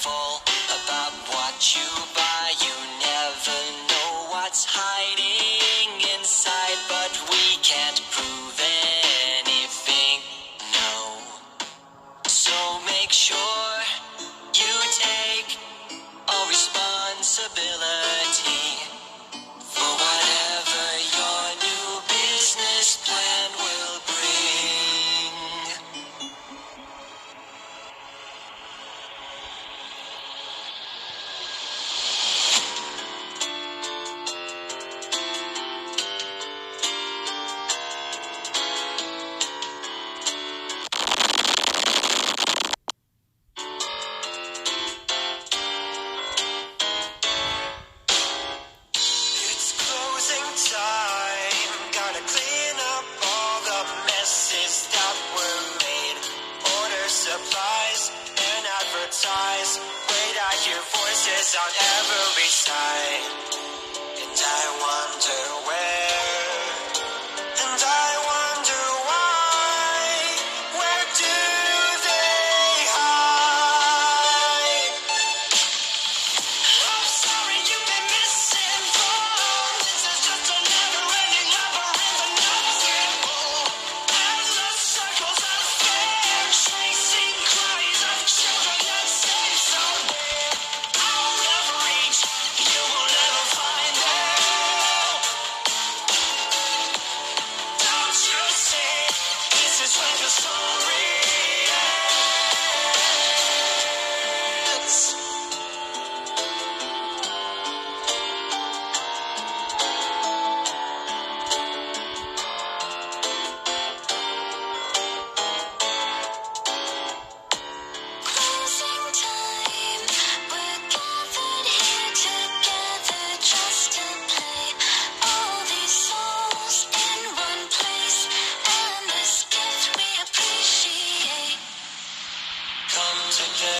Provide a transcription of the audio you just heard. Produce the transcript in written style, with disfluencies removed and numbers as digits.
careful about what you buy. You never know what's hiding inside, but we can't prove anything, no. So make sure you take all responsibility for whatever your new business plan will bring. It's closing time. Gotta clean up all the messes that were made. Order supplies and advertise. Wait, I hear voices on every side.